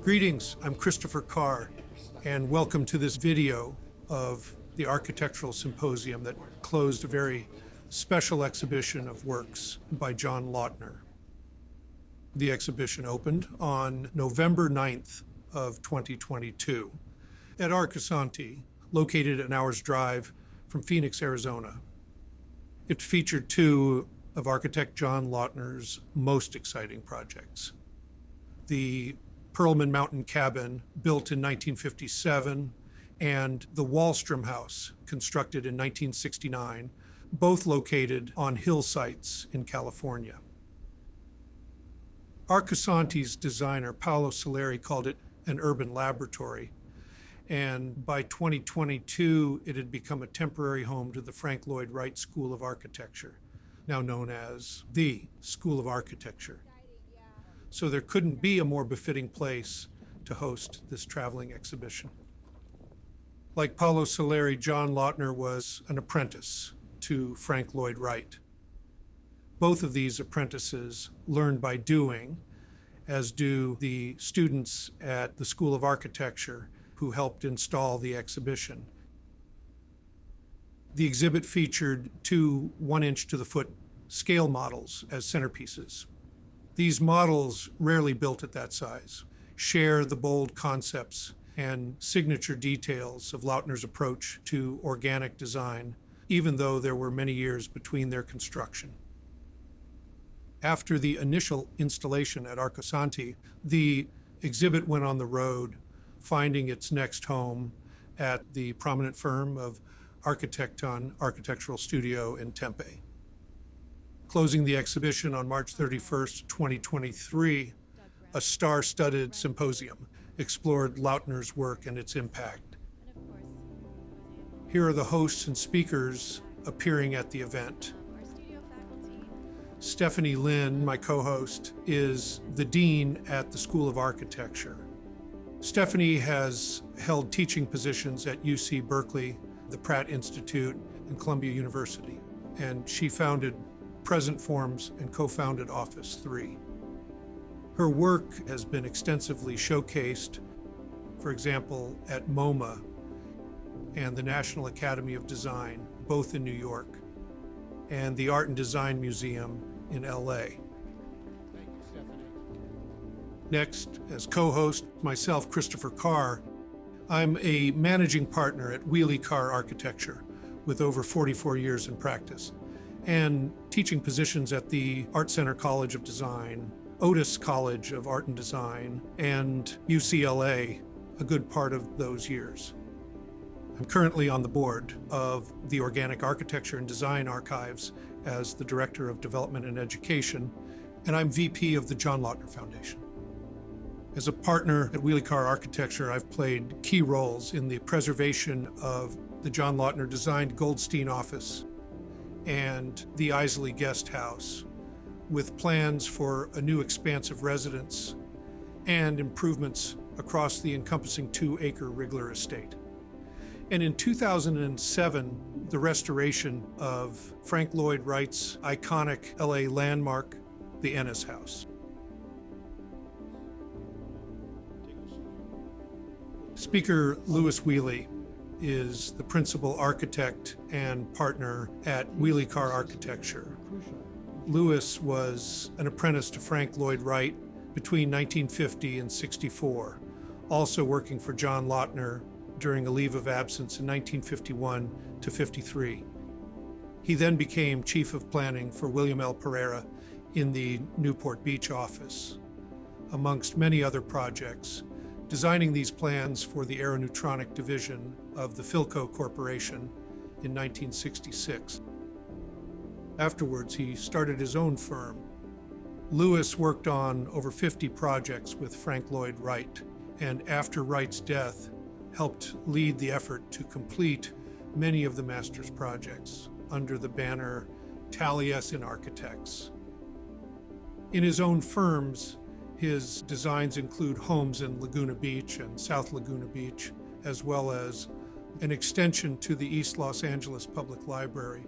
Greetings, I'm Christopher Carr, and welcome to this video of the Architectural Symposium that closed a very special exhibition of works by John Lautner. The exhibition opened on November 9th of 2022 at Arcosanti, located an hour's drive from Phoenix, Arizona. It featured two of architect John Lautner's most exciting projects. The Pearlman Mountain Cabin, built in 1957, and the Walstrom House, constructed in 1969, both located on hill sites in California. Arcosanti's designer, Paolo Soleri, called it an urban laboratory, and by 2022, it had become a temporary home to the Frank Lloyd Wright School of Architecture, now known as the School of Architecture. So there couldn't be a more befitting place to host this traveling exhibition. Like Paolo Soleri, John Lautner was an apprentice to Frank Lloyd Wright. Both of these apprentices learned by doing, as do the students at the School of Architecture who helped install the exhibition. The exhibit featured two 1-inch to the foot scale models as centerpieces. These models, rarely built at that size, share the bold concepts and signature details of Lautner's approach to organic design, even though there were many years between their construction. After the initial installation at Arcosanti, the exhibit went on the road, finding its next home at the prominent firm of Architekton Architectural Studio in Tempe. Closing the exhibition on March 31st, 2023, a star-studded symposium explored Lautner's work and its impact. Here are the hosts and speakers appearing at the event. Stephanie Lynn, my co-host, is the dean at the School of Architecture. Stephanie has held teaching positions at UC Berkeley, the Pratt Institute, and Columbia University, and she founded Present Forms and co-founded Office 3. Her work has been extensively showcased, for example, at MoMA and the National Academy of Design, both in New York, and the Art and Design Museum in LA. Thank you, Stephanie. Next, as co-host, myself, Christopher Carr, I'm a managing partner at Wiehle-Carr Architecture with over 44 years in practice, and teaching positions at the Art Center College of Design, Otis College of Art and Design, and UCLA, a good part of those years. I'm currently on the board of the Organic Architecture and Design Archives as the Director of Development and Education, and I'm VP of the John Lautner Foundation. As a partner at Wiehle-Carr Architecture, I've played key roles in the preservation of the John Lautner designed Goldstein office and the Isley Guest House, with plans for a new expansive residence and improvements across the encompassing 2-acre Rigler estate. And in 2007, the restoration of Frank Lloyd Wright's iconic LA landmark, the Ennis House. Speaker Louis Wiehle is the principal architect and partner at Wiehle-Carr Architecture. Louis was an apprentice to Frank Lloyd Wright between 1950 and 64, also working for John Lautner during a leave of absence in 1951 to 53. He then became chief of planning for William L. Pereira in the Newport Beach office, amongst many other projects, designing these plans for the aeroneutronic division of the Philco Corporation in 1966. Afterwards, he started his own firm. Louis worked on over 50 projects with Frank Lloyd Wright, and after Wright's death, helped lead the effort to complete many of the master's projects under the banner Taliesin Architects. In his own firms, his designs include homes in Laguna Beach and South Laguna Beach, as well as an extension to the East Los Angeles Public Library,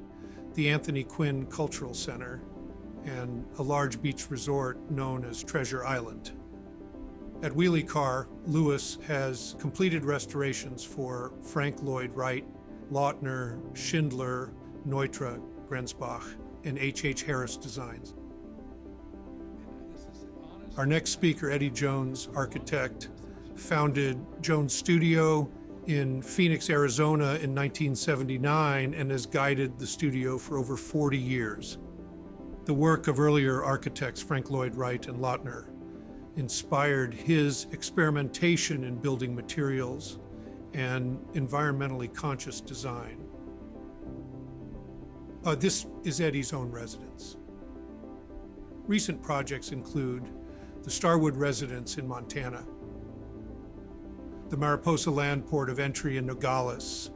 the Anthony Quinn Cultural Center, and a large beach resort known as Treasure Island. At Wiehle-Carr, Lewis has completed restorations for Frank Lloyd Wright, Lautner, Schindler, Neutra, Grenzbach, and H. Harris Designs. Our next speaker, Eddie Jones, architect, founded Jones Studio in Phoenix, Arizona in 1979 and has guided the studio for over 40 years. The work of earlier architects Frank Lloyd Wright and Lautner inspired his experimentation in building materials and environmentally conscious design. This is Eddie's own residence. Recent projects include the Starwood Residence in Montana, the Mariposa Land Port of Entry in Nogales,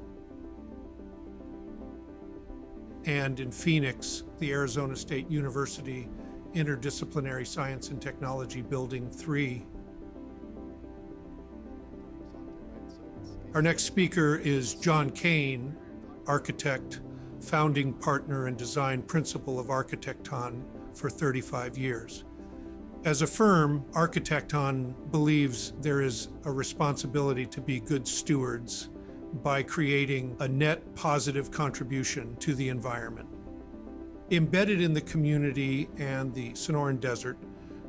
and in Phoenix, the Arizona State University Interdisciplinary Science and Technology Building 3. Our next speaker is John Kane, architect, founding partner and design principal of Architekton for 35 years. As a firm, Architekton believes there is a responsibility to be good stewards by creating a net positive contribution to the environment. Embedded in the community and the Sonoran Desert,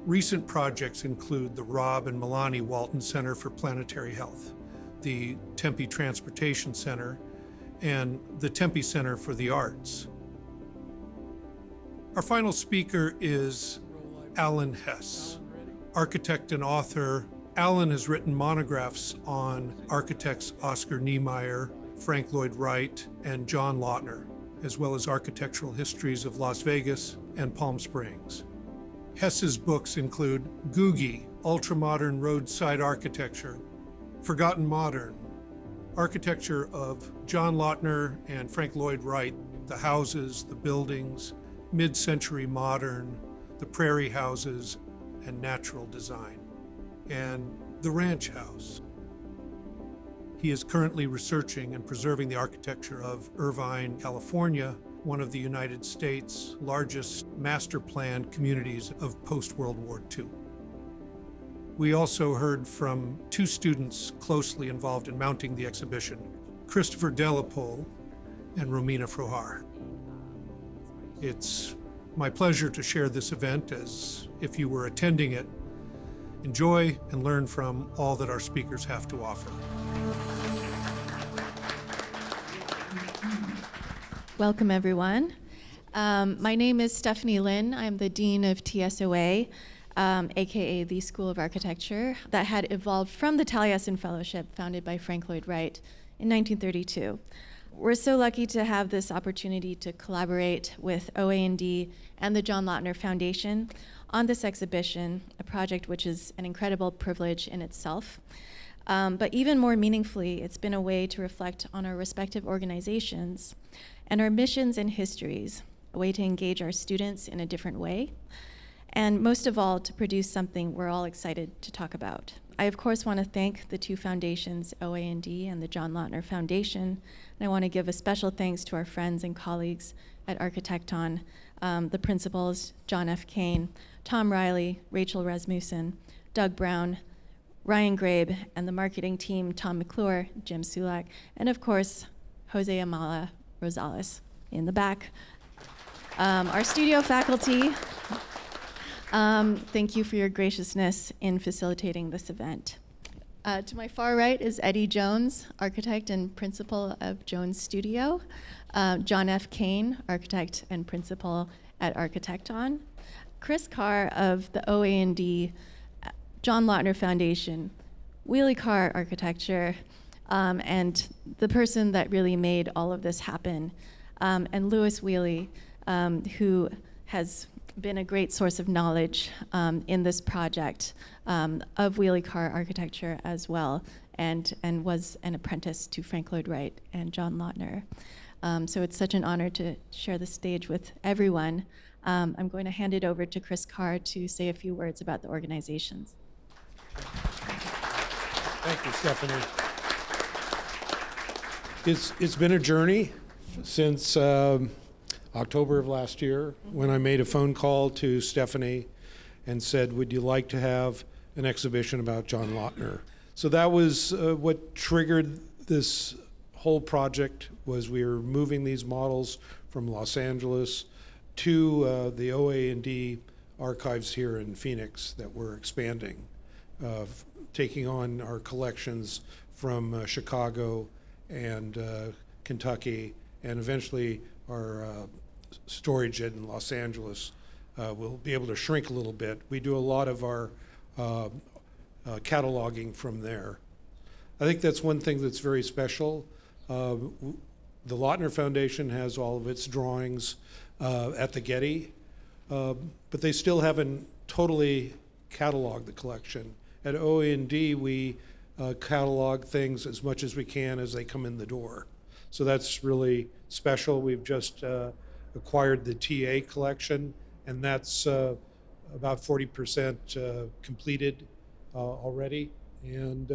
recent projects include the Rob and Milani Walton Center for Planetary Health, the Tempe Transportation Center, and the Tempe Center for the Arts. Our final speaker is Alan Hess, architect and author. Alan has written monographs on architects Oscar Niemeyer, Frank Lloyd Wright, and John Lautner, as well as architectural histories of Las Vegas and Palm Springs. Hess's books include Googie, Ultramodern Roadside Architecture, Forgotten Modern, Architecture of John Lautner and Frank Lloyd Wright, the houses, the buildings, Mid-Century Modern, the Prairie Houses, and Natural Design, and the Ranch House. He is currently researching and preserving the architecture of Irvine, California, one of the United States' largest master planned communities of post-World War II. We also heard from two students closely involved in mounting the exhibition, Christopher Delapole and Romina Frohar. It's my pleasure to share this event as if you were attending it. Enjoy and learn from all that our speakers have to offer. Welcome, everyone. My name is Stephanie Lin. I'm the Dean of TSOA, aka the School of Architecture, that had evolved from the Taliesin Fellowship founded by Frank Lloyd Wright in 1932. We're so lucky to have this opportunity to collaborate with OA&D and the John Lautner Foundation on this exhibition, a project which is an incredible privilege in itself. But even more meaningfully, it's been a way to reflect on our respective organizations and our missions and histories, a way to engage our students in a different way, and most of all, to produce something we're all excited to talk about. I, of course, want to thank the two foundations, OA&D and the John Lautner Foundation, and I want to give a special thanks to our friends and colleagues at Architekton, the principals, John F. Kane, Tom Riley, Rachel Rasmussen, Doug Brown, Ryan Grabe, and the marketing team, Tom McClure, Jim Sulak, and of course, Jose Amaya Rosales in the back. Our studio faculty, thank you for your graciousness in facilitating this event. To my far right is Eddie Jones, architect and principal of Jones Studio. John F. Kane, architect and principal at Architekton. Chris Carr of the OA&D John Lautner Foundation, Wiehle-Carr Architecture, and the person that really made all of this happen, and Louis Wiehle, who has been a great source of knowledge in this project of Wiehle-Carr architecture as well, and was an apprentice to Frank Lloyd Wright and John Lautner. So it's such an honor to share the stage with everyone. I'm going to hand it over to Chris Carr to say a few words about the organizations. Thank you, Stephanie. It's been a journey since October of last year when I made a phone call to Stephanie and said, would you like to have an exhibition about John Lautner. So that was what triggered this whole project. Was we were moving these models from Los Angeles to the OA&D Archives here in Phoenix that we're expanding, taking on our collections from Chicago and Kentucky, and eventually our storage in Los Angeles will be able to shrink a little bit. We do a lot of our cataloging from there. I think that's one thing that's very special. The Lautner Foundation has all of its drawings at the Getty, but they still haven't totally cataloged the collection. At OA&D, we catalog things as much as we can as they come in the door. So that's really special. We've just acquired the TA collection, and that's about 40% completed already. And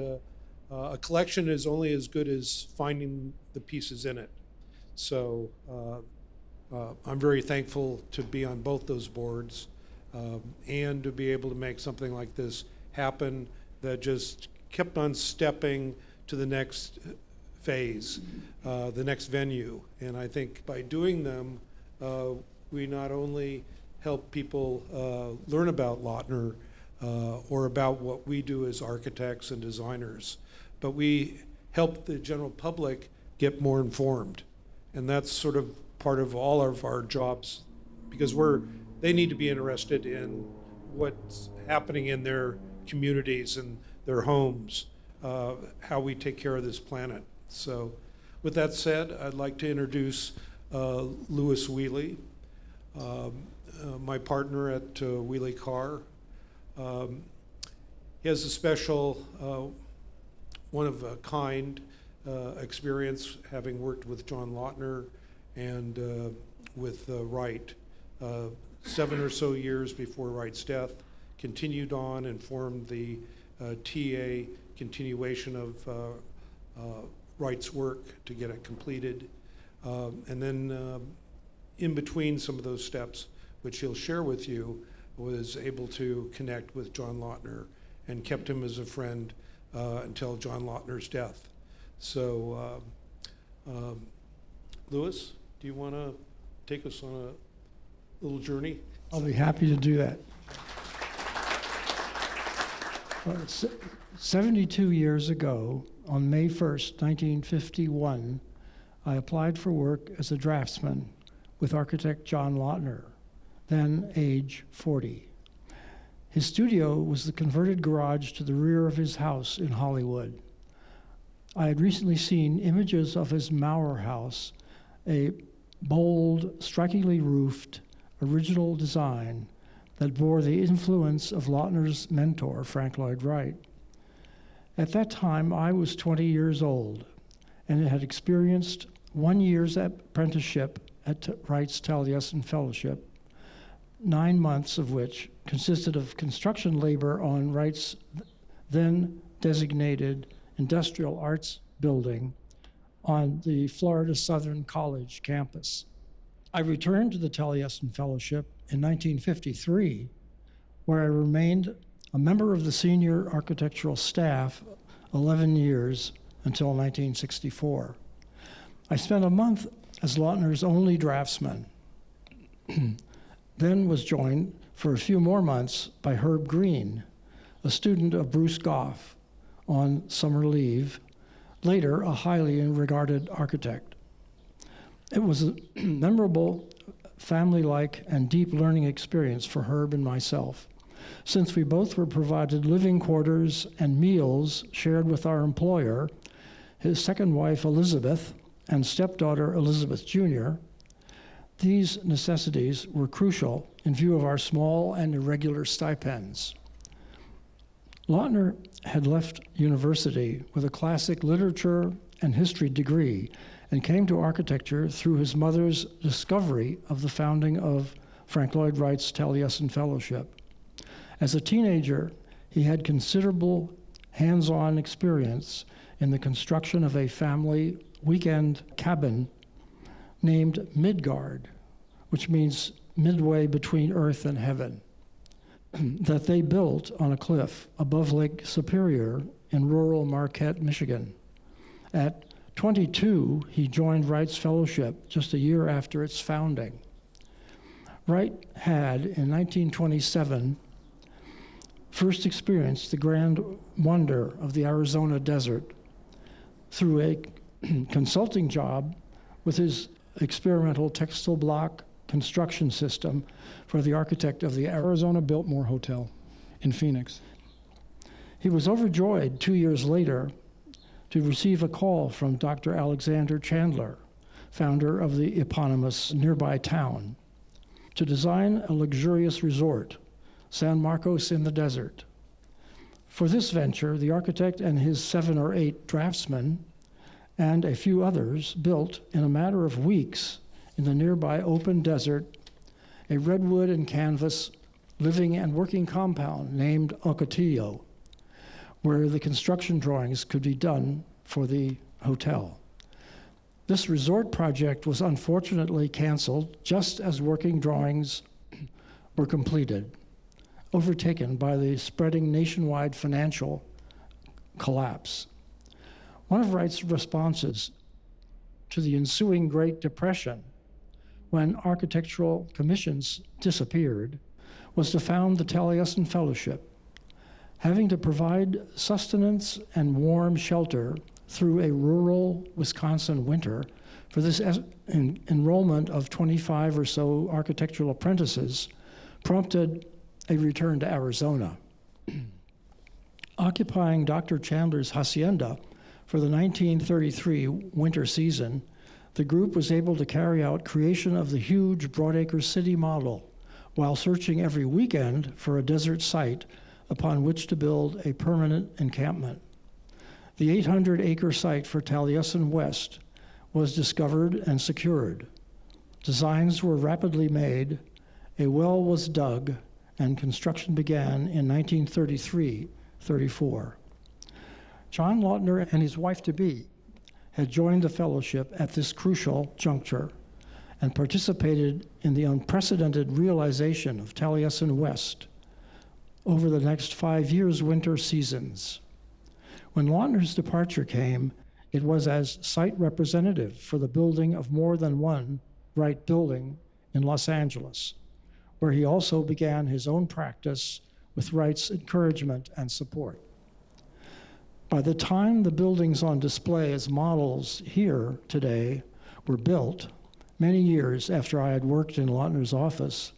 a collection is only as good as finding the pieces in it. So I'm very thankful to be on both those boards and to be able to make something like this happen that just kept on stepping to the next phase, the next venue. And I think by doing them, we not only help people learn about Lautner or about what we do as architects and designers, but we help the general public get more informed. And that's sort of part of all of our jobs, because they need to be interested in what's happening in their communities and their homes, how we take care of this planet. So with that said, I'd like to introduce Louis Wiehle, my partner at Wiehle-Carr. He has a special, one-of-a-kind experience, having worked with John Lautner and with Wright. 7 or so years before Wright's death, continued on and formed the TA continuation of Wright's work to get it completed. And then in between some of those steps, which he'll share with you, was able to connect with John Lautner and kept him as a friend until John Lautner's death. So, Louis, do you want to take us on a little journey? I'll be happy to do that. 72 years ago, on May 1st, 1951, I applied for work as a draftsman with architect John Lautner, then age 40. His studio was the converted garage to the rear of his house in Hollywood. I had recently seen images of his Maurer house, a bold, strikingly roofed, original design that bore the influence of Lautner's mentor, Frank Lloyd Wright. At that time, I was 20 years old and had experienced 1 year's apprenticeship at Wright's Taliesin Fellowship, 9 months of which consisted of construction labor on Wright's then designated Industrial Arts Building on the Florida Southern College campus. I returned to the Taliesin Fellowship in 1953, where I remained a member of the senior architectural staff 11 years until 1964. I spent a month as Lautner's only draftsman, then was joined for a few more months by Herb Green, a student of Bruce Goff on summer leave, later a highly regarded architect. It was a memorable, family-like, and deep learning experience for Herb and myself, since we both were provided living quarters and meals shared with our employer, his second wife Elizabeth, and stepdaughter Elizabeth Jr. These necessities were crucial in view of our small and irregular stipends. Lautner had left university with a classic literature and history degree and came to architecture through his mother's discovery of the founding of Frank Lloyd Wright's Taliesin Fellowship. As a teenager, he had considerable hands-on experience in the construction of a family weekend cabin named Midgard, which means midway between earth and heaven. that they built on a cliff above Lake Superior in rural Marquette, Michigan. At 22, he joined Wright's Fellowship just a year after its founding. Wright had, in 1927, first experienced the grand wonder of the Arizona desert through a consulting job with his experimental textile block construction system for the architect of the Arizona Biltmore Hotel in Phoenix. He was overjoyed 2 years later to receive a call from Dr. Alexander Chandler, founder of the eponymous nearby town, to design a luxurious resort, San Marcos in the desert. For this venture, the architect and his 7 or 8 draftsmen and a few others built, in a matter of weeks, in the nearby open desert, a redwood and canvas living and working compound named Ocotillo, where the construction drawings could be done for the hotel. This resort project was unfortunately canceled just as working drawings were completed, overtaken by the spreading nationwide financial collapse. One of Wright's responses to the ensuing Great Depression, when architectural commissions disappeared, was to found the Taliesin Fellowship, having to provide sustenance and warm shelter through a rural Wisconsin winter for this enrollment of 25 or so architectural apprentices, prompted a return to Arizona. Occupying Dr. Chandler's hacienda for the 1933 winter season, the group was able to carry out creation of the huge Broadacre City model while searching every weekend for a desert site upon which to build a permanent encampment. The 800-acre site for Taliesin West was discovered and secured. Designs were rapidly made, a well was dug, and construction began in 1933-34. John Lautner and his wife-to-be had joined the fellowship at this crucial juncture and participated in the unprecedented realization of Taliesin West over the next 5 years' winter seasons. When Lautner's departure came, it was as site representative for the building of more than one Wright building in Los Angeles, where he also began his own practice with Wright's encouragement and support. By the time the buildings on display as models here today were built, many years after I had worked in Lautner's office,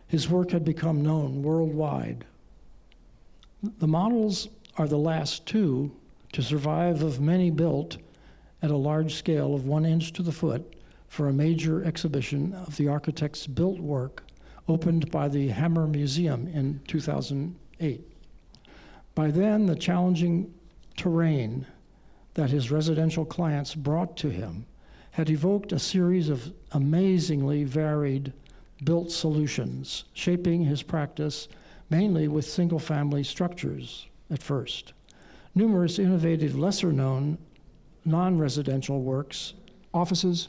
his work had become known worldwide. The models are the last two to survive of many built at a large scale of 1 inch to the foot for a major exhibition of the architect's built work opened by the Hammer Museum in 2008. By then, the challenging terrain that his residential clients brought to him had evoked a series of amazingly varied built solutions, shaping his practice mainly with single-family structures at first. Numerous innovative, lesser-known, non-residential works, offices,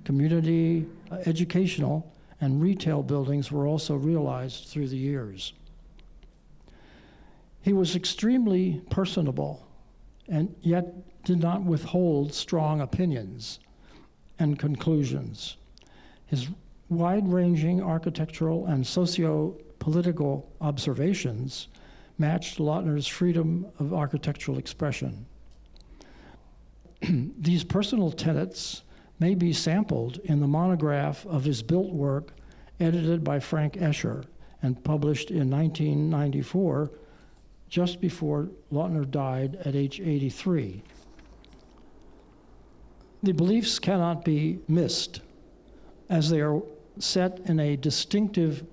community, educational, and retail buildings were also realized through the years. He was extremely personable and yet did not withhold strong opinions and conclusions. His wide-ranging architectural and socio-political observations matched Lautner's freedom of architectural expression. These personal tenets may be sampled in the monograph of his built work edited by Frank Escher and published in 1994, just before Lautner died at age 83. The beliefs cannot be missed, as they are set in a distinctive,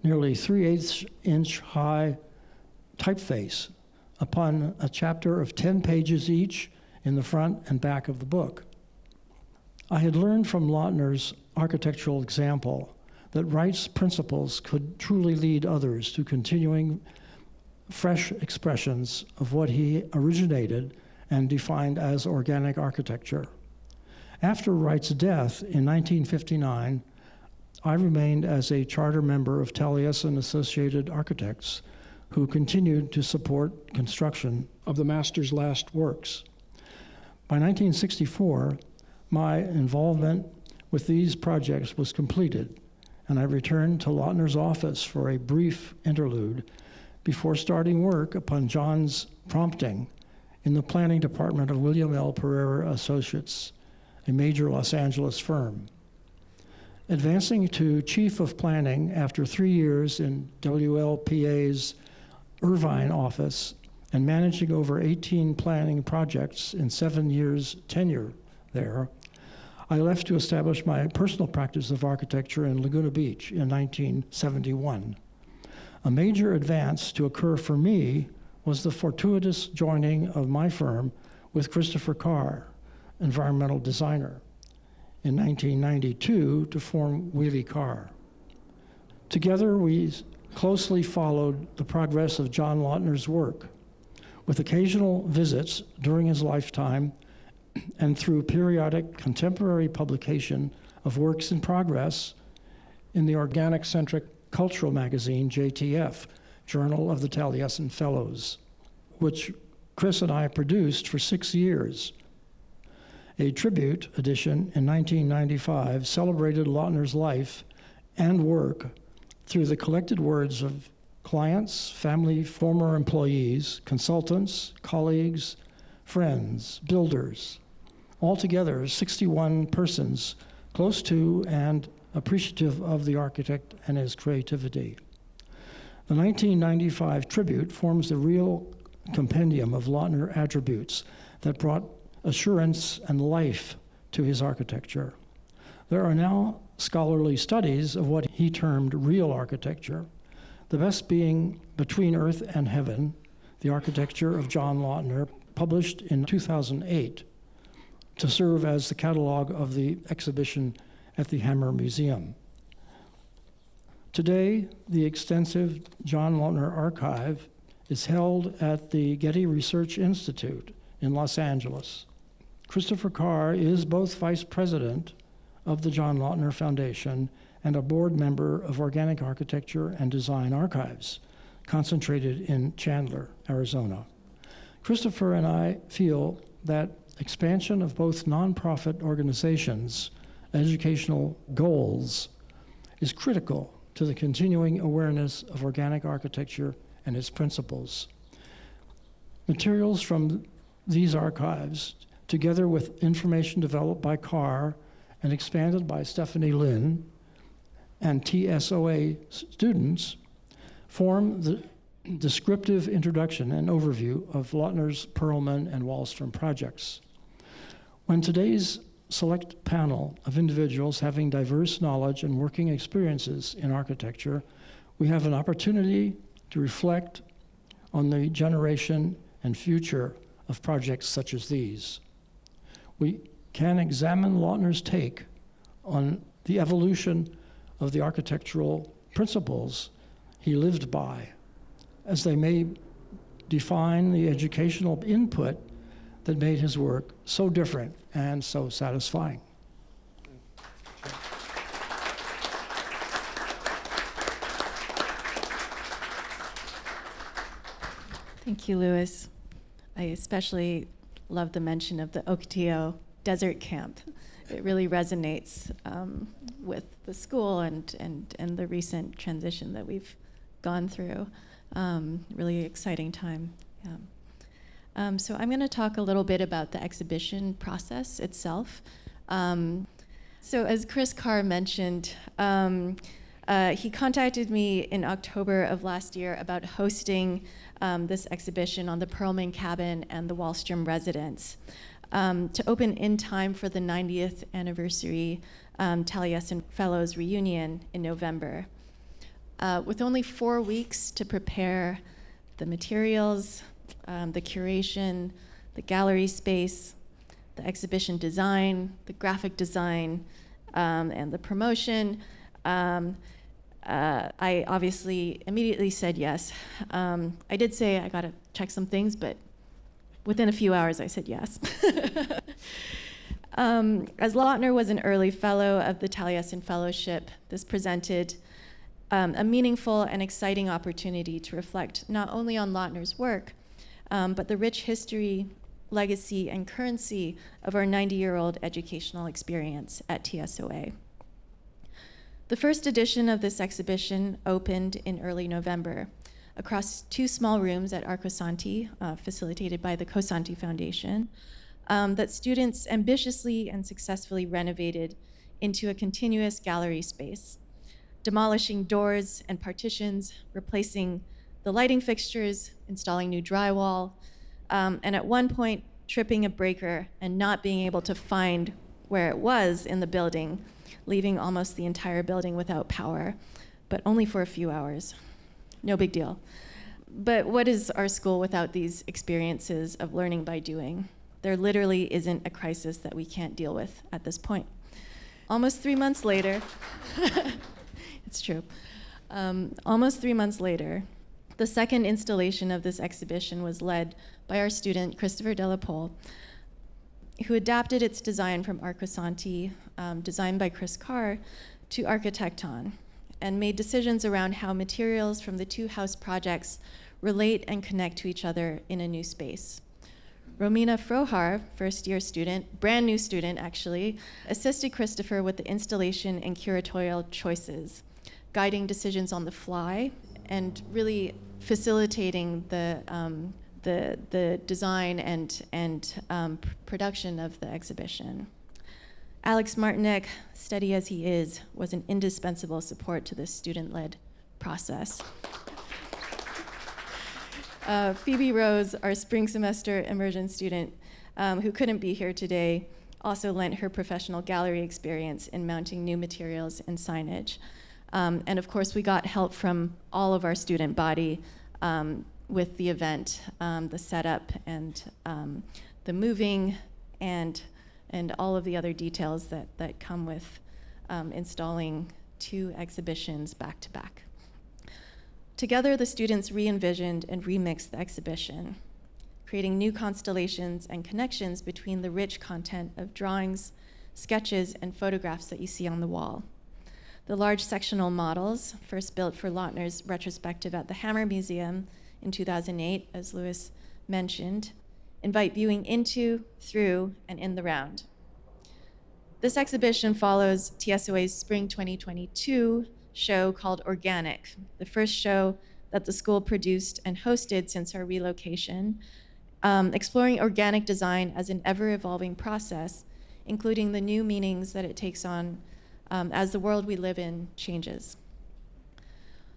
nearly 3/8 inch high typeface upon a chapter of 10 pages each in the front and back of the book. I had learned from Lautner's architectural example that Wright's principles could truly lead others to continuing fresh expressions of what he originated and defined as organic architecture. After Wright's death in 1959, I remained as a charter member of Taliesin Associated Architects, who continued to support construction Of the master's last works. By 1964, my involvement with these projects was completed, and I returned to Lautner's office for a brief interlude before starting work upon John's prompting in the planning department of William L. Pereira Associates, a major Los Angeles firm. Advancing to chief of planning after 3 years in WLPA's Irvine office and managing over 18 planning projects in 7 years tenure there, I left to establish my personal practice of architecture in Laguna Beach in 1971. A major advance to occur for me was the fortuitous joining of my firm with Christopher Carr, environmental designer, in 1992 to form Wiehle-Carr. Together, we closely followed the progress of John Lautner's work, with occasional visits during his lifetime and through periodic contemporary publication of works in progress in the organic-centric cultural magazine, JTF, Journal of the Taliesin Fellows, which Chris and I produced for 6 years. A tribute edition in 1995 celebrated Lautner's life and work through the collected words of clients, family, former employees, consultants, colleagues, friends, builders, altogether 61 persons close to and appreciative of the architect and his creativity. The 1995 tribute forms the real compendium of Lautner attributes that brought assurance and life to his architecture. There are now scholarly studies of what he termed real architecture, the best being Between Earth and Heaven, the architecture of John Lautner, published in 2008 to serve as the catalog of the exhibition at the Hammer Museum. Today, the extensive John Lautner archive is held at the Getty Research Institute in Los Angeles. Christopher Carr is both vice president of the John Lautner Foundation and a board member of Organic Architecture and Design Archives, concentrated in Chandler, Arizona. Christopher and I feel that expansion of both nonprofit organizations' educational goals is critical to the continuing awareness of organic architecture and its principles. Materials from these archives, together with information developed by Carr and expanded by Stephanie Lin and TSOA students, form the descriptive introduction and overview of Lautner's Pearlman and Walstrom projects. When today's select panel of individuals having diverse knowledge and working experiences in architecture, we have an opportunity to reflect on the generation and future of projects such as these. We can examine Lautner's take on the evolution of the architectural principles he lived by, as they may define the educational input that made his work so different and so satisfying. Thank you, Louis. I especially love the mention of the Ocotillo Desert Camp. It really resonates with the school and the recent transition that we've gone through. Really exciting time. Yeah. So I'm going to talk a little bit about the exhibition process itself. So as Chris Carr mentioned, he contacted me in October of last year about hosting this exhibition on the Pearlman Cabin and the Walstrom Residence to open in time for the 90th anniversary Taliesin Fellows reunion in November. With only 4 weeks to prepare the materials, the curation, the gallery space, the exhibition design, the graphic design, and the promotion, I obviously immediately said yes. I did say I gotta check some things, but within a few hours I said yes. As Lautner was an early fellow of the Taliesin Fellowship, this presented a meaningful and exciting opportunity to reflect not only on Lautner's work, but the rich history, legacy, and currency of our 90-year-old educational experience at TSOA. The first edition of this exhibition opened in early November across 2 small rooms at Arcosanti, facilitated by the Cosanti Foundation, that students ambitiously and successfully renovated into a continuous gallery space, demolishing doors and partitions, replacing the lighting fixtures, installing new drywall, and at one point tripping a breaker and not being able to find where it was in the building, leaving almost the entire building without power, but only for a few hours. No big deal. But what is our school without these experiences of learning by doing? There literally isn't a crisis that we can't deal with at this point. Almost 3 months later, it's true. Almost 3 months later, the second installation of this exhibition was led by our student, Christopher Delapole, who adapted its design from Arcosanti, designed by Chris Carr, to Architekton, and made decisions around how materials from the 2 house projects relate and connect to each other in a new space. Romina Frohar, first-year student, brand new student actually, assisted Christopher with the installation and curatorial choices, guiding decisions on the fly, and really facilitating the design and production of the exhibition. Alex Martinek, steady as he is, was an indispensable support to this student-led process. Phoebe Rose, our spring semester immersion student, who couldn't be here today, also lent her professional gallery experience in mounting new materials and signage. And of course, we got help from all of our student body with the event, the setup, and the moving, and all of the other details that come with installing 2 exhibitions back to back. Together, the students re-envisioned and remixed the exhibition, creating new constellations and connections between the rich content of drawings, sketches, and photographs that you see on the wall. The large sectional models, first built for Lautner's retrospective at the Hammer Museum in 2008, as Louis mentioned, invite viewing into, through, and in the round. This exhibition follows TSOA's Spring 2022 show called Organic, the first show that the school produced and hosted since our relocation, exploring organic design as an ever-evolving process, including the new meanings that it takes on as the world we live in changes.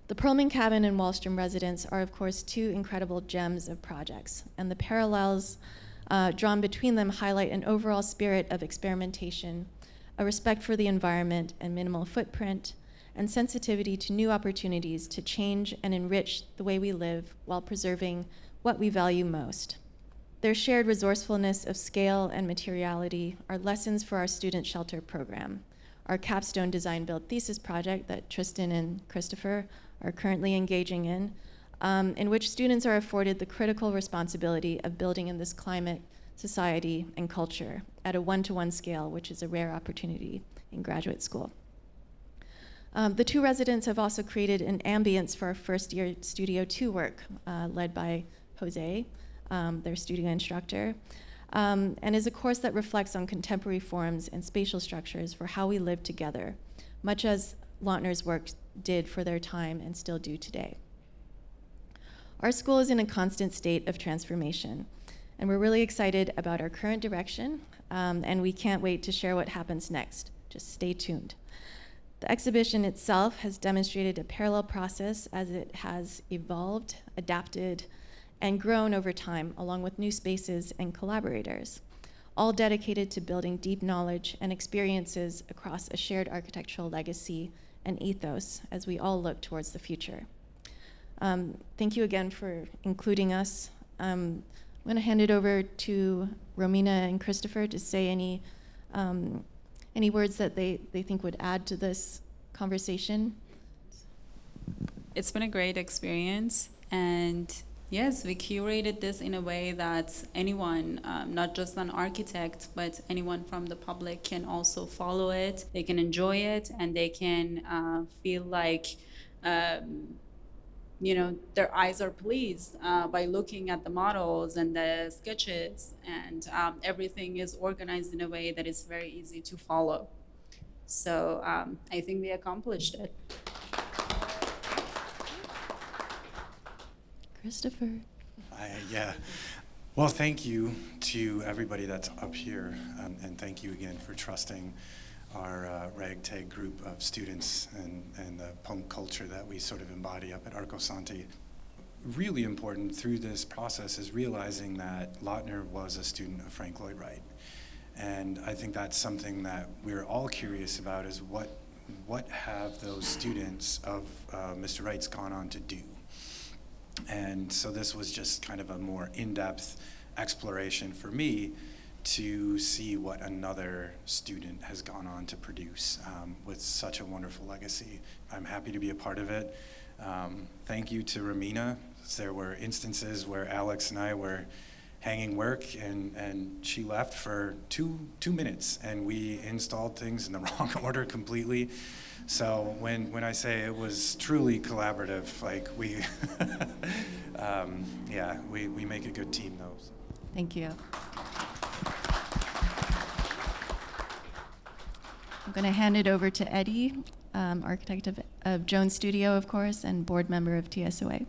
The Pearlman Cabin and Walstrom Residence are, of course, 2 incredible gems of projects, and the parallels drawn between them highlight an overall spirit of experimentation, a respect for the environment and minimal footprint, and sensitivity to new opportunities to change and enrich the way we live while preserving what we value most. Their shared resourcefulness of scale and materiality are lessons for our student shelter program, our capstone design-build thesis project that Tristan and Christopher are currently engaging in which students are afforded the critical responsibility of building in this climate, society, and culture at a 1-to-1 scale, which is a rare opportunity in graduate school. The 2 residents have also created an ambience for our first-year Studio 2 work, led by Jose, their studio instructor, and is a course that reflects on contemporary forms and spatial structures for how we live together, much as Lautner's work did for their time and still do today. Our school is in a constant state of transformation, and we're really excited about our current direction, and we can't wait to share what happens next. Just stay tuned. The exhibition itself has demonstrated a parallel process as it has evolved, adapted, and grown over time, along with new spaces and collaborators, all dedicated to building deep knowledge and experiences across a shared architectural legacy and ethos as we all look towards the future. Thank you again for including us. I'm going to hand it over to Romina and Christopher to say any words that they think would add to this conversation. It's been a great experience, and Yes, we curated this in a way that anyone, not just an architect, but anyone from the public can also follow it. They can enjoy it, and they can feel like, their eyes are pleased by looking at the models and the sketches, and everything is organized in a way that is very easy to follow. So I think we accomplished it. Christopher. Yeah. Well, thank you to everybody that's up here, and thank you again for trusting our ragtag group of students and the punk culture that we sort of embody up at Arcosanti. Really important through this process is realizing that Lautner was a student of Frank Lloyd Wright. And I think that's something that we're all curious about, is what have those students of Mr. Wright's gone on to do? And so this was just kind of a more in-depth exploration for me to see what another student has gone on to produce with such a wonderful legacy. I'm happy to be a part of it. Thank you to Romina. There were instances where Alex and I were hanging work, and she left for two minutes, and we installed things in the wrong order completely. So when I say it was truly collaborative, like we, we make a good team though. So. Thank you. I'm going to hand it over to Eddie, architect of Jones Studio, of course, and board member of TSOA.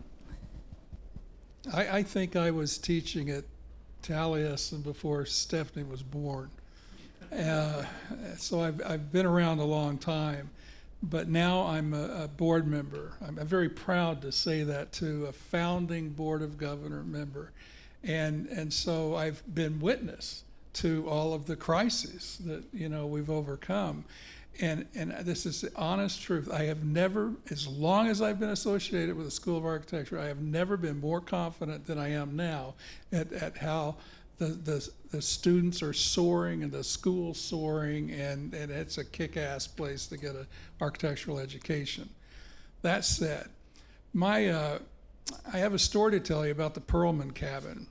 I think I was teaching at Taliesin before Stephanie was born. So I've been around a long time, but now I'm a board member. I'm very proud to say that, to a founding Board of Governor member. And so I've been witness to all of the crises that, we've overcome. And this is the honest truth. I have never, as long as I've been associated with the School of Architecture, I have never been more confident than I am now at how the students are soaring and the school's soaring, and it's a kick-ass place to get an architectural education. That said, I have a story to tell you about the Pearlman Cabin.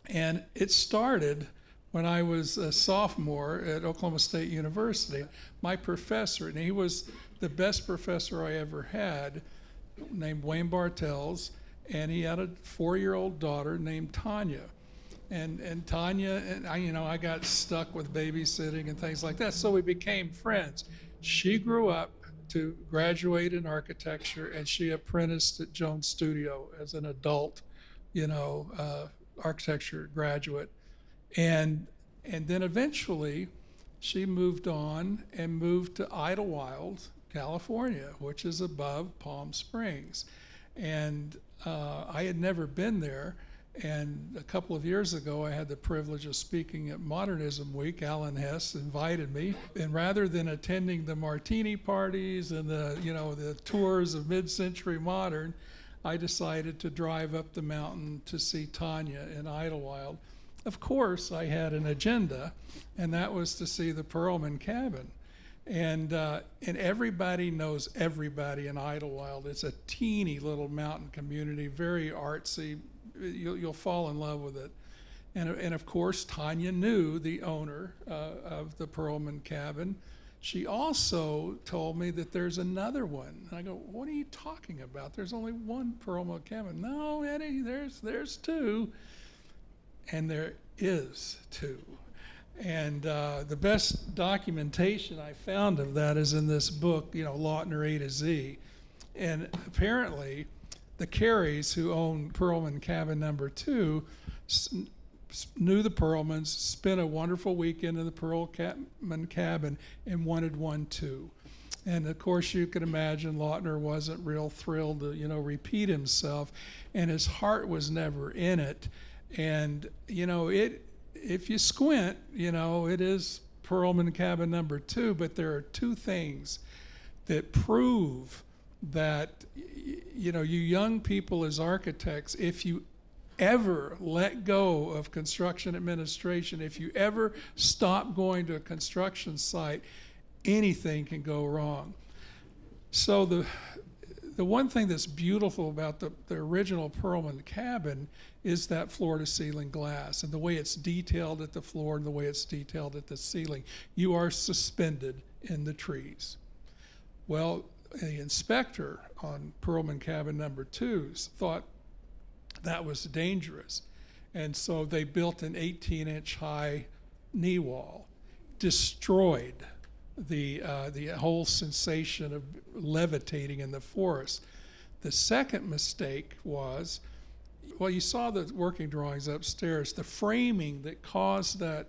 And it started when I was a sophomore at Oklahoma State University. My professor, and he was the best professor I ever had, named Wayne Bartels, and he had a 4-year-old daughter named Tanya. And Tanya, and I got stuck with babysitting and things like that, so we became friends. She grew up to graduate in architecture, and she apprenticed at Jones Studio as an adult, architecture graduate. And then eventually she moved on and moved to Idlewild, California, which is above Palm Springs. And I had never been there. And a couple of years ago, I had the privilege of speaking at Modernism Week. Alan Hess invited me. And rather than attending the martini parties and the tours of mid-century modern, I decided to drive up the mountain to see Tanya in Idlewild. Of course, I had an agenda, and that was to see the Pearlman Cabin. And everybody knows everybody in Idlewild. It's a teeny little mountain community, very artsy. You'll fall in love with it. And of course, Tanya knew the owner of the Pearlman Cabin. She also told me that there's another one. And I go, what are you talking about? There's only one Pearlman Cabin. No, Eddie, there's two. And there is two. And the best documentation I found of that is in this book, Lautner A to Z. And apparently, the Careys, who own Pearlman Cabin number 2, knew the Pearlmans, spent a wonderful weekend in the Pearlman Cabin, and wanted one too. And of course, you can imagine Lautner wasn't real thrilled to, repeat himself, and his heart was never in it. And if you squint, it is Pearlman Cabin number 2, but there are two things that prove that, you young people as architects, if you ever let go of construction administration, if you ever stop going to a construction site, anything can go wrong. So the the one thing that's beautiful about the original Pearlman cabin is that floor-to-ceiling glass and the way it's detailed at the floor and the way it's detailed at the ceiling. You are suspended in the trees. Well, the inspector on Pearlman cabin number 2 thought that was dangerous. And so they built an 18-inch high knee wall, destroyed the whole sensation of levitating in the forest. The second mistake was, well, you saw the working drawings upstairs, the framing that caused that,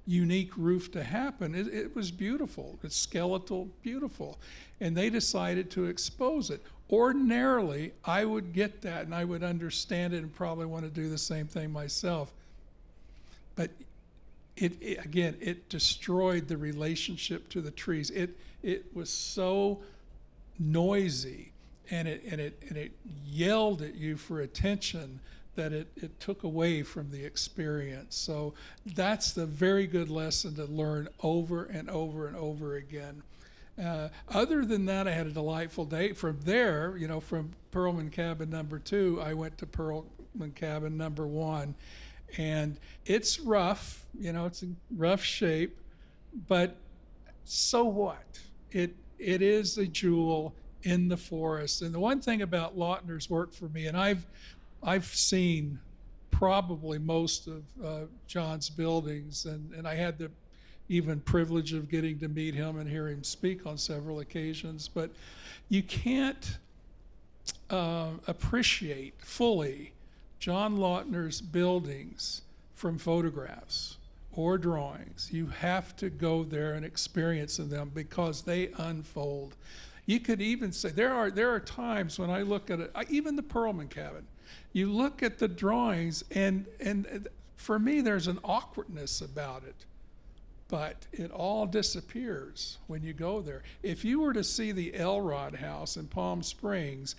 unique roof to happen. It was beautiful. It's skeletal, beautiful. And they decided to expose it. Ordinarily, I would get that and I would understand it and probably want to do the same thing myself. But it destroyed the relationship to the trees. It was so noisy and it yelled at you for attention that it took away from the experience. So that's the very good lesson to learn over and over and over again. Other than that, I had a delightful day. From there, from Pearlman cabin number 2, I went to Pearlman cabin number 1. And it's rough, it's in rough shape, but so what? It is a jewel in the forest. And the one thing about Lautner's work for me, and I've seen probably most of John's buildings, and I had the even privilege of getting to meet him and hear him speak on several occasions, but you can't appreciate fully John Lautner's buildings from photographs or drawings. You have to go there and experience them because they unfold. You could even say, there are times when I look at it, even the Pearlman cabin, you look at the drawings and for me there's an awkwardness about it, but it all disappears when you go there. If you were to see the Elrod House in Palm Springs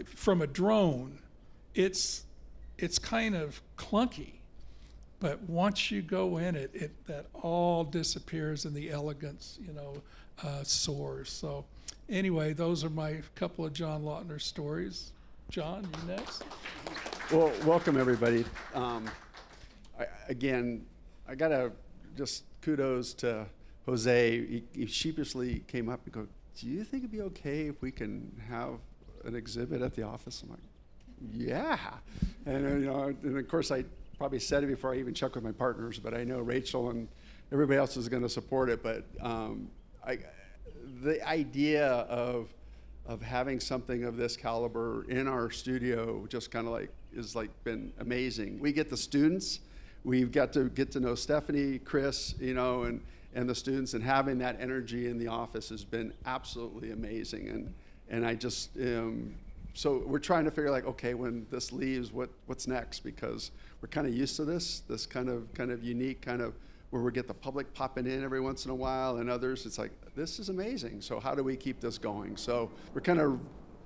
from a drone, it's kind of clunky, but once you go in it that all disappears and the elegance, soars. So anyway, those are my couple of John Lautner stories. John, you next. Well, welcome everybody. I gotta just kudos to Jose. He sheepishly came up and go, "Do you think it'd be okay if we can have an exhibit at the office?" I'm like, yeah. And and of course I probably said it before I even checked with my partners, but I know Rachel and everybody else is going to support it. But the idea of having something of this caliber in our studio just kind of is been amazing. We get the students, we've got to get to know Stephanie, Chris, and the students, and having that energy in the office has been absolutely amazing. And I just so we're trying to figure okay, when this leaves, what's next? Because we're kind of used to this kind of unique kind of where we get the public popping in every once in a while, and others, it's this is amazing. So how do we keep this going? So we're kind of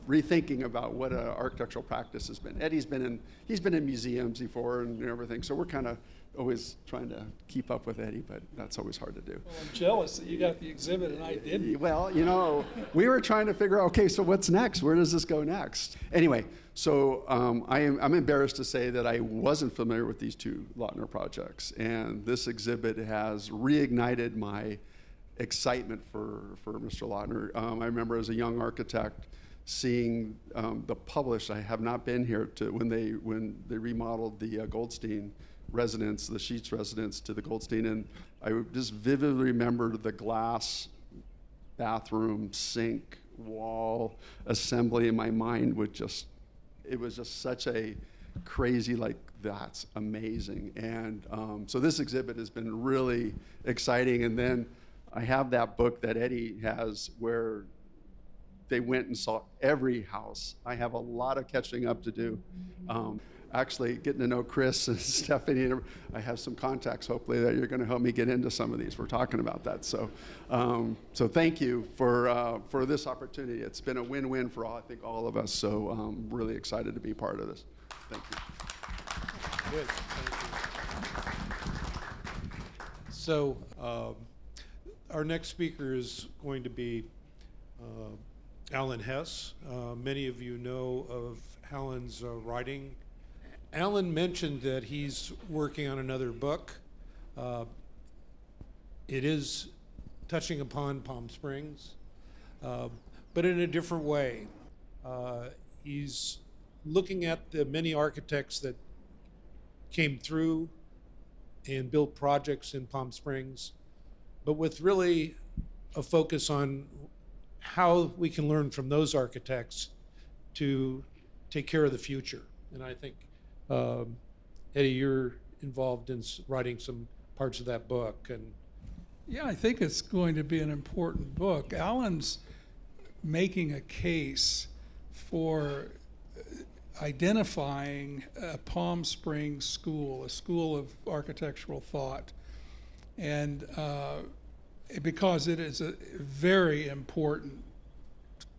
rethinking about what an architectural practice has been. Eddie's been in museums before and everything, so we're kind of always trying to keep up with Eddie, but that's always hard to do. Well, I'm jealous that you got the exhibit and I didn't. Well, we were trying to figure out, okay, so what's next? Where does this go next? Anyway, so I'm embarrassed to say that I wasn't familiar with these two Lautner projects, and this exhibit has reignited my excitement for Mr. Lautner. I remember as a young architect seeing the published. I have not been here when they remodeled the Goldstein residence, the Sheets residence, to the Goldstein, and I just vividly remember the glass bathroom, sink, wall assembly in my mind. It was just such a crazy, that's amazing. And so this exhibit has been really exciting. And then I have that book that Eddie has where they went and saw every house. I have a lot of catching up to do. Actually, getting to know Chris and Stephanie, and I have some contacts, hopefully, that you're going to help me get into some of these. We're talking about that. So thank you for this opportunity. It's been a win-win for all of us. So I'm really excited to be part of this. Thank you. Good. Thank you. So our next speaker is going to be Alan Hess. Many of you know of Alan's writing. Alan mentioned that he's working on another book. It is touching upon Palm Springs, but in a different way. He's looking at the many architects that came through and built projects in Palm Springs, but with really a focus on how we can learn from those architects to take care of the future. And I think, Eddie, you're involved in writing some parts of that book. And Yeah, I think it's going to be an important book. Alan's making a case for identifying a Palm Springs school, a school of architectural thought, and because it is a very important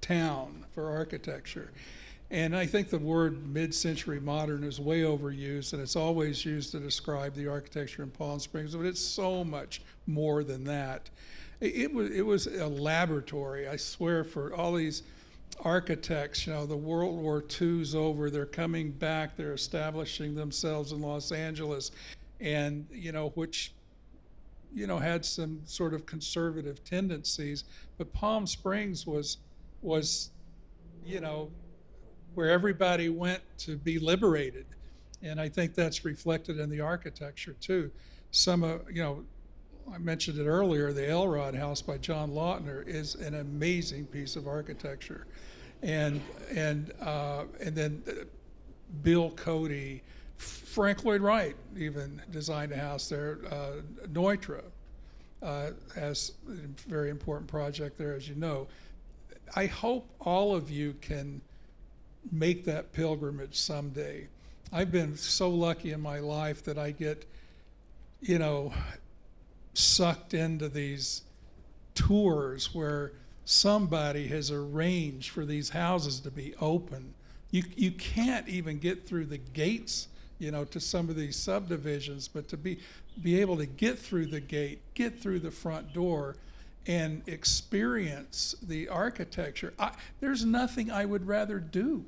town for architecture. And I think the word mid-century modern is way overused, and it's always used to describe the architecture in Palm Springs, but it's so much more than that. It was a laboratory, I swear, for all these architects. You know, the World War II's over, they're coming back, they're establishing themselves in Los Angeles, and, which, had some sort of conservative tendencies, but Palm Springs was, where everybody went to be liberated. And I think that's reflected in the architecture too. I mentioned it earlier, the Elrod House by John Lautner is an amazing piece of architecture. And then Bill Cody, Frank Lloyd Wright even designed a house there. Neutra has a very important project there, as you know. I hope all of you can make that pilgrimage someday. I've been so lucky in my life that I get, sucked into these tours where somebody has arranged for these houses to be open. You can't even get through the gates, to some of these subdivisions, but to be able to get through the gate, get through the front door, and experience the architecture. There's nothing I would rather do.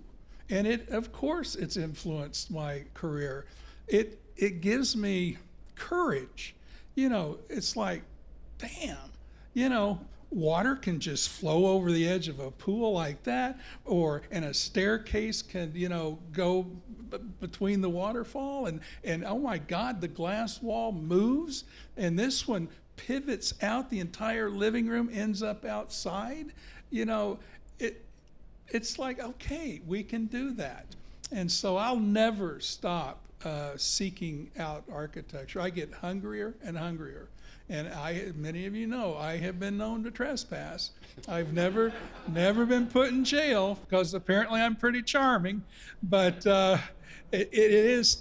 And of course, it's influenced my career. It gives me courage. It's like, damn, water can just flow over the edge of a pool like that, and a staircase can, go between the waterfall, and oh my God, the glass wall moves, and this one pivots out, the entire living room ends up outside. It's like, okay, we can do that. And so I'll never stop seeking out architecture. I get hungrier and hungrier. And many of you know, I have been known to trespass. I've never been put in jail because apparently I'm pretty charming, but it is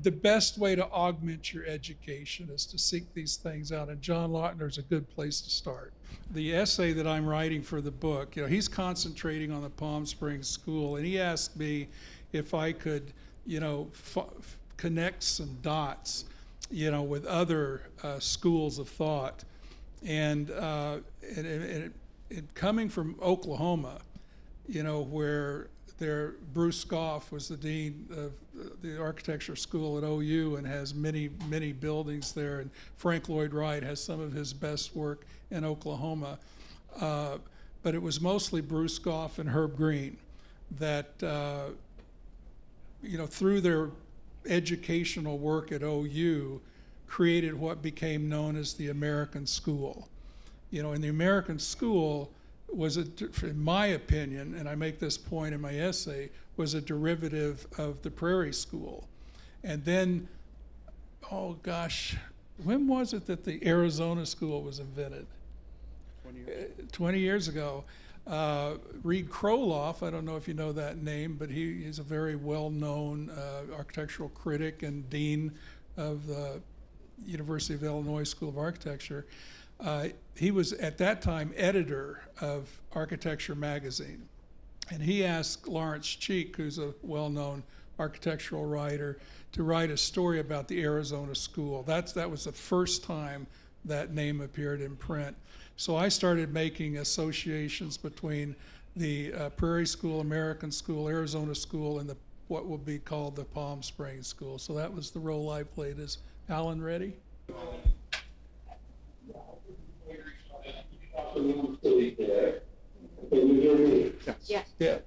the best way to augment your education is to seek these things out, and John Lautner is a good place to start. The essay that I'm writing for the book, he's concentrating on the Palm Springs School, and he asked me if I could, connect some dots, with other schools of thought, and coming from Oklahoma, where Bruce Goff was the dean of the architecture school at OU and has many, many buildings there. And Frank Lloyd Wright has some of his best work in Oklahoma. But it was mostly Bruce Goff and Herb Green that, through their educational work at OU, created what became known as the American School. And the American School was, in my opinion, and I make this point in my essay, was a derivative of the Prairie School. And then, oh gosh, when was it that the Arizona School was invented? 20 years ago. Reed Kroloff, I don't know if you know that name, but he's a very well-known architectural critic and dean of the University of Illinois School of Architecture. He was at that time editor of Architecture magazine, and he asked Lawrence Cheek, who's a well-known architectural writer, to write a story about the Arizona School. That was the first time that name appeared in print. So I started making associations between the Prairie School, American School, Arizona School, and what will be called the Palm Springs School. So that was the role I played. Is Alan ready? Yes. Yeah.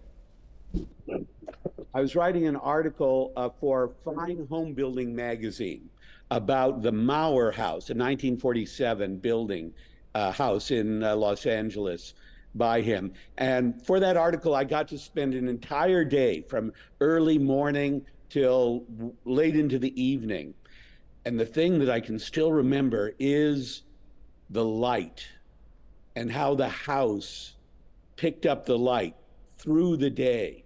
I was writing an article for Fine Home Building magazine about the Mauer House, a 1947 building house in Los Angeles by him. And for that article, I got to spend an entire day from early morning till late into the evening. And the thing that I can still remember is the light and how the house picked up the light through the day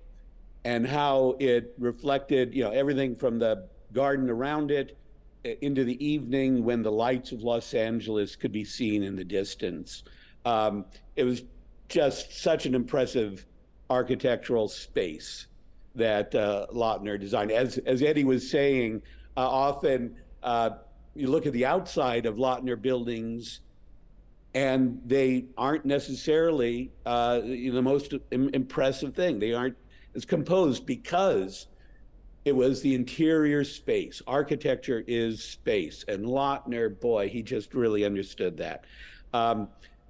and how it reflected, everything from the garden around it into the evening when the lights of Los Angeles could be seen in the distance. It was just such an impressive architectural space that Lautner designed. As Eddie was saying, often you look at the outside of Lautner buildings and they aren't necessarily the most impressive thing. They aren't as composed because it was the interior space. Architecture is space. And Lautner, boy, he just really understood that.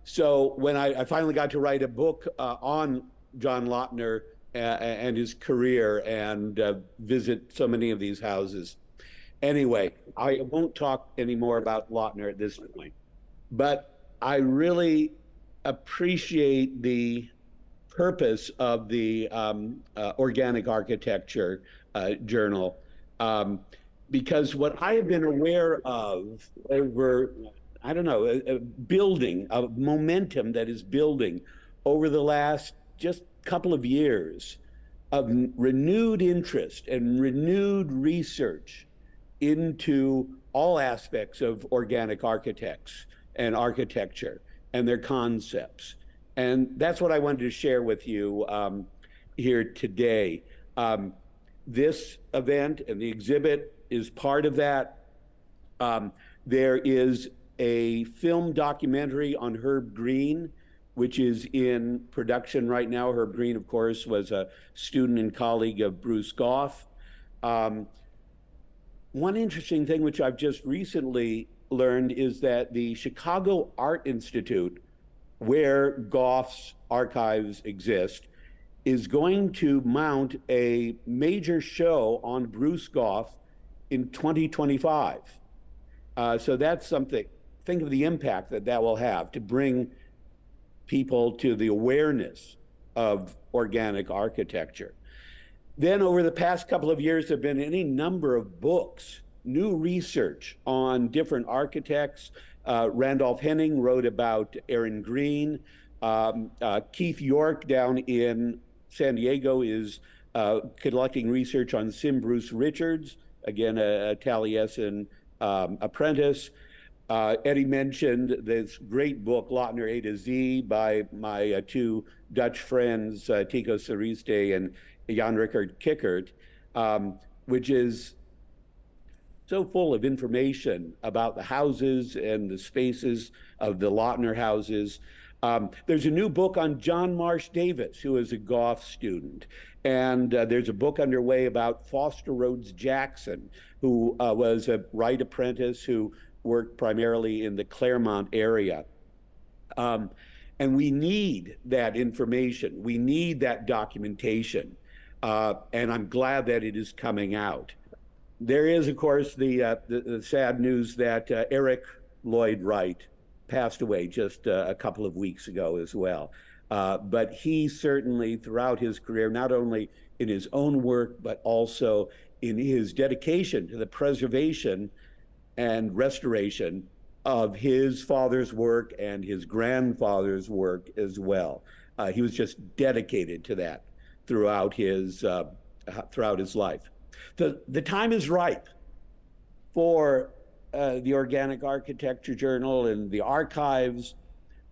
So when I finally got to write a book on John Lautner and his career and visit so many of these houses. Anyway, I won't talk anymore about Lautner at this point, but I really appreciate the purpose of the Organic Architecture Journal, because what I have been aware of over, I don't know, a momentum that is building over the last just couple of years of renewed interest and renewed research into all aspects of organic architects and architecture and their concepts. And that's what I wanted to share with you here today. This event and the exhibit is part of that. There is a film documentary on Herb Green, which is in production right now. Herb Green, of course, was a student and colleague of Bruce Goff. One interesting thing which I've just recently learned is that the Chicago Art Institute, where Goff's archives exist, is going to mount a major show on Bruce Goff in 2025. So that's something. Think of the impact that that will have to bring people to the awareness of organic architecture. Then over the past couple of years, there have been any number of books, new research on different architects. Randolph Henning wrote about Aaron Green. Keith York down in San Diego is collecting research on Sim Bruce Richards, again, a Taliesin apprentice. Eddie mentioned this great book, Lautner A to Z, by my two Dutch friends, Tico Sariste and Jan Rickert Kickert, which is so full of information about the houses and the spaces of the Lautner houses. There's a new book on John Marsh Davis, who is a Goff student. And there's a book underway about Foster Rhodes Jackson, who was a Wright apprentice who worked primarily in the Claremont area. And we need that information. We need that documentation. And I'm glad that it is coming out. There is, of course, the sad news that Eric Lloyd Wright passed away just a couple of weeks ago as well. But he certainly, throughout his career, not only in his own work, but also in his dedication to the preservation and restoration of his father's work and his grandfather's work as well. He was just dedicated to that throughout his life. The time is ripe for the Organic Architecture Journal and the archives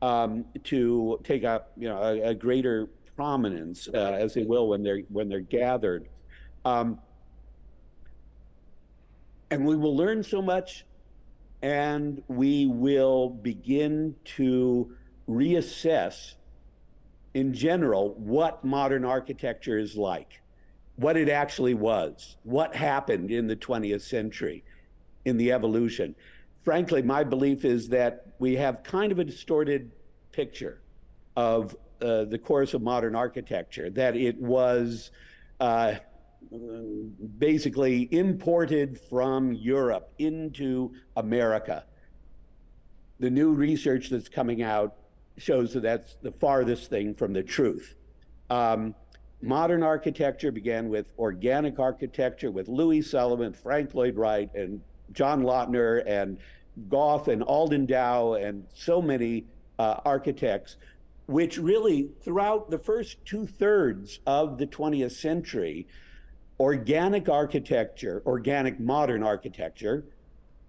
to take up, a greater prominence, as they will when they're gathered, and we will learn so much and we will begin to reassess in general what modern architecture is like, what it actually was, what happened in the 20th century in the evolution. Frankly, my belief is that we have kind of a distorted picture of the course of modern architecture, that it was basically imported from Europe into America. The new research that's coming out shows that that's the farthest thing from the truth. Modern architecture began with organic architecture, with Louis Sullivan, Frank Lloyd Wright, and John Lautner, and Goff, and Alden Dow, and so many architects, which really, throughout the first 2/3 of the 20th century, organic architecture, organic modern architecture,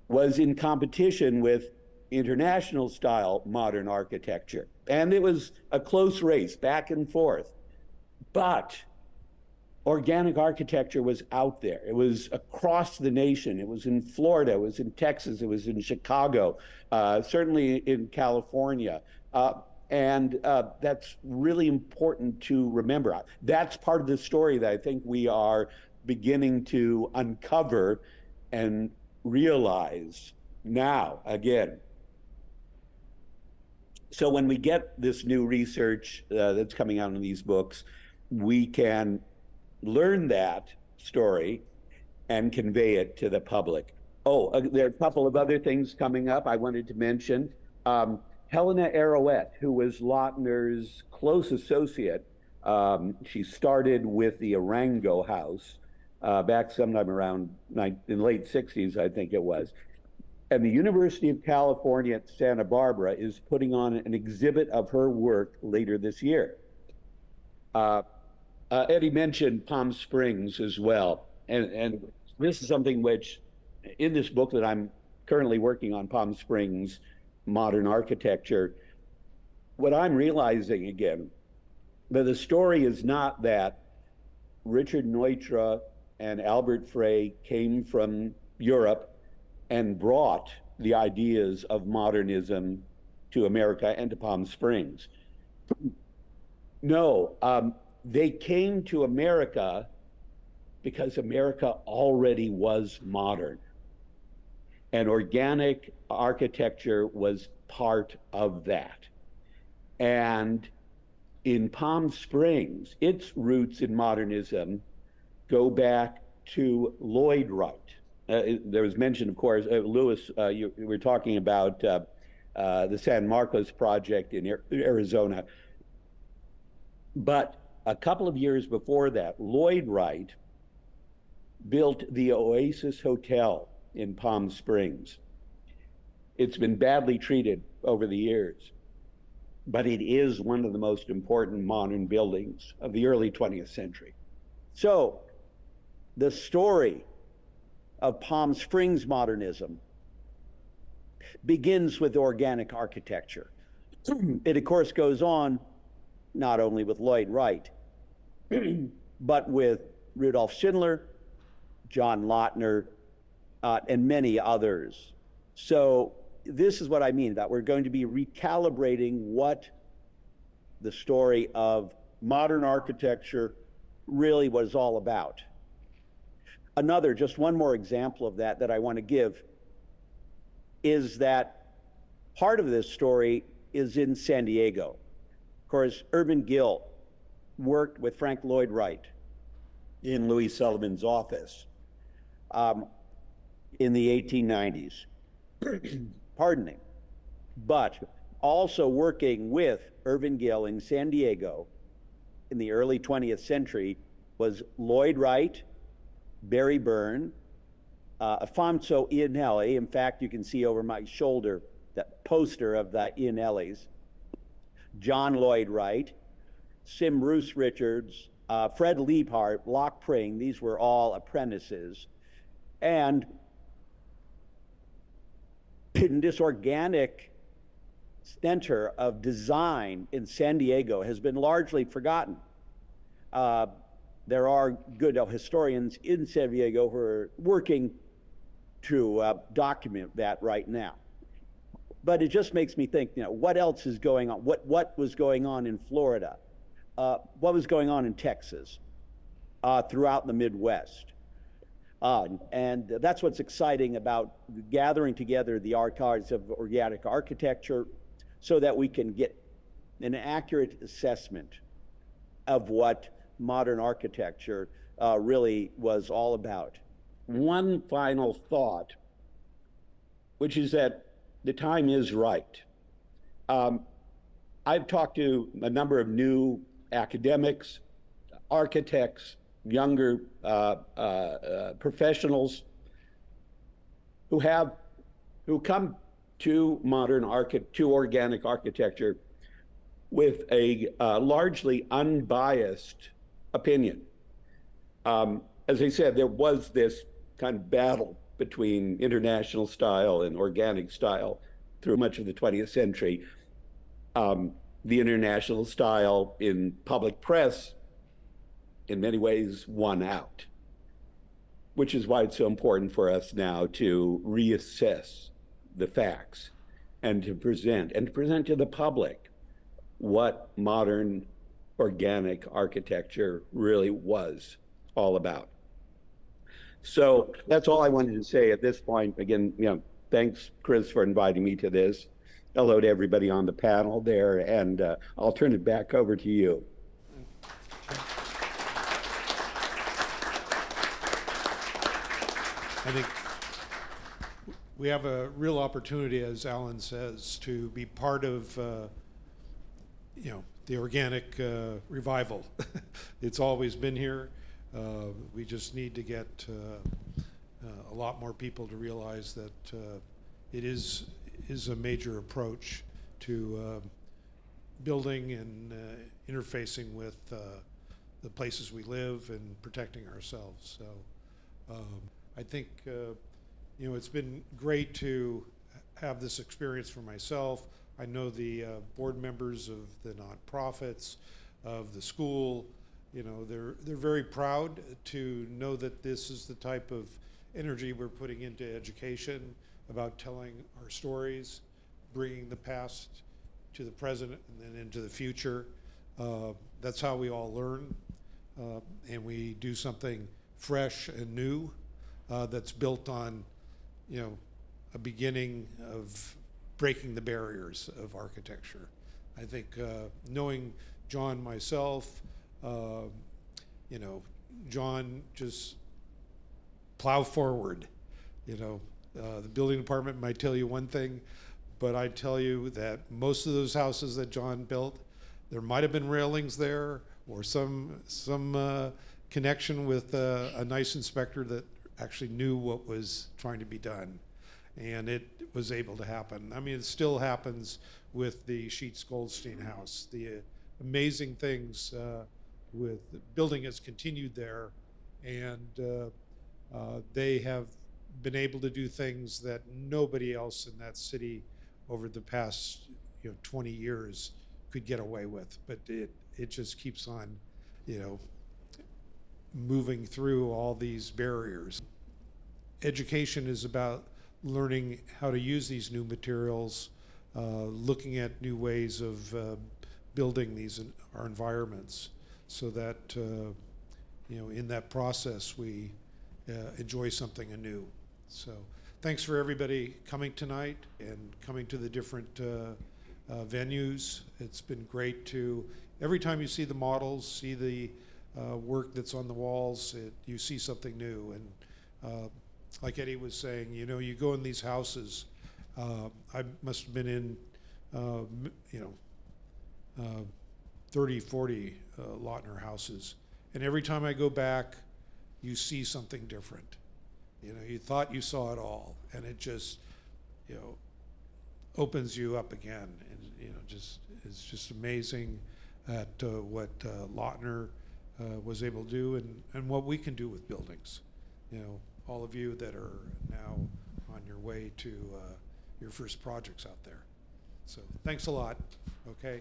was in competition with international style modern architecture. And it was a close race back and forth. But organic architecture was out there. It was across the nation. It was in Florida, it was in Texas, it was in Chicago, certainly in California. And that's really important to remember. That's part of the story that I think we are beginning to uncover and realize now again. So when we get this new research that's coming out in these books, we can learn that story and convey it to the public. Oh, there are a couple of other things coming up I wanted to mention. Helena Arrowet, who was Lautner's close associate, she started with the Arango House back sometime around in the late 60s, I think it was. And the University of California at Santa Barbara is putting on an exhibit of her work later this year. Eddie mentioned Palm Springs as well. And this is something which, in this book that I'm currently working on, Palm Springs, Modern Architecture, what I'm realizing again, that the story is not that Richard Neutra and Albert Frey came from Europe and brought the ideas of modernism to America and to Palm Springs. No, they came to America because America already was modern. And organic architecture was part of that. And in Palm Springs, its roots in modernism go back to Lloyd Wright. There was mention, of course, Louis, you were talking about the San Marcos project in Arizona. But a couple of years before that, Lloyd Wright built the Oasis Hotel in Palm Springs. It's been badly treated over the years, but it is one of the most important modern buildings of the early 20th century. So the story of Palm Springs modernism begins with organic architecture. It, of course, goes on not only with Lloyd Wright, but with Rudolf Schindler, John Lautner, and many others. So this is what I mean, that we're going to be recalibrating what the story of modern architecture really was all about. Just one more example of that I want to give is that part of this story is in San Diego. Of course, Urban Gill worked with Frank Lloyd Wright in Louis Sullivan's office in the 1890s. Pardon me. But also working with Irvin Gill in San Diego in the early 20th century was Lloyd Wright, Barry Byrne, Afonso Ianelli. In fact, you can see over my shoulder that poster of the Ianellis. John Lloyd Wright, Sim Bruce Richards, Fred Liebhardt, Locke Pring. These were all apprentices. And this organic center of design in San Diego has been largely forgotten. There are good historians in San Diego who are working to document that right now. But it just makes me think, what else is going on? What was going on in Florida? What was going on in Texas? Throughout the Midwest? And that's what's exciting about gathering together the archives of organic architecture so that we can get an accurate assessment of what modern architecture really was all about. One final thought, which is that the time is right. I've talked to a number of new academics, architects, younger professionals who come to organic architecture with a largely unbiased opinion. As I said, there was this kind of battle between international style and organic style through much of the 20th century. The international style in public press in many ways won out, which is why it's so important for us now to reassess the facts and to present to the public what modern organic architecture really was all about. So that's all I wanted to say at this point. Again, thanks, Chris, for inviting me to this. Hello to everybody on the panel there, and I'll turn it back over to you. I think we have a real opportunity, as Alan says, to be part of, the organic revival. It's always been here. We just need to get a lot more people to realize that it is a major approach to building and interfacing with the places we live and protecting ourselves. So I think it's been great to have this experience for myself. I know the board members of the nonprofits, of the school. They're very proud to know that this is the type of energy we're putting into education, about telling our stories, bringing the past to the present and then into the future. That's how we all learn, and we do something fresh and new that's built on, a beginning of breaking the barriers of architecture. I think knowing John myself, John just plow forward. The building department might tell you one thing, but I tell you that most of those houses that John built, there might have been railings there or some connection with a nice inspector that actually knew what was trying to be done, and it was able to happen. I mean, it still happens with the Sheets Goldstein house. The amazing things with the building has continued there, and they have been able to do things that nobody else in that city over the past 20 years could get away with. But it just keeps on moving through all these barriers. Education is about learning how to use these new materials, looking at new ways of building our environments, so that in that process we enjoy something anew. So thanks for everybody coming tonight and coming to the different venues. It's been great to, every time you see the models, see the work that's on the walls, you see something new. And like Eddie was saying, you go in these houses. I must have been in 30, 40 Lautner houses, and every time I go back, you see something different. You thought you saw it all, and it just opens you up again, and it's just amazing at what Lautner was able to do, and what we can do with buildings. All of you that are now on your way to your first projects out there. So thanks a lot. Okay.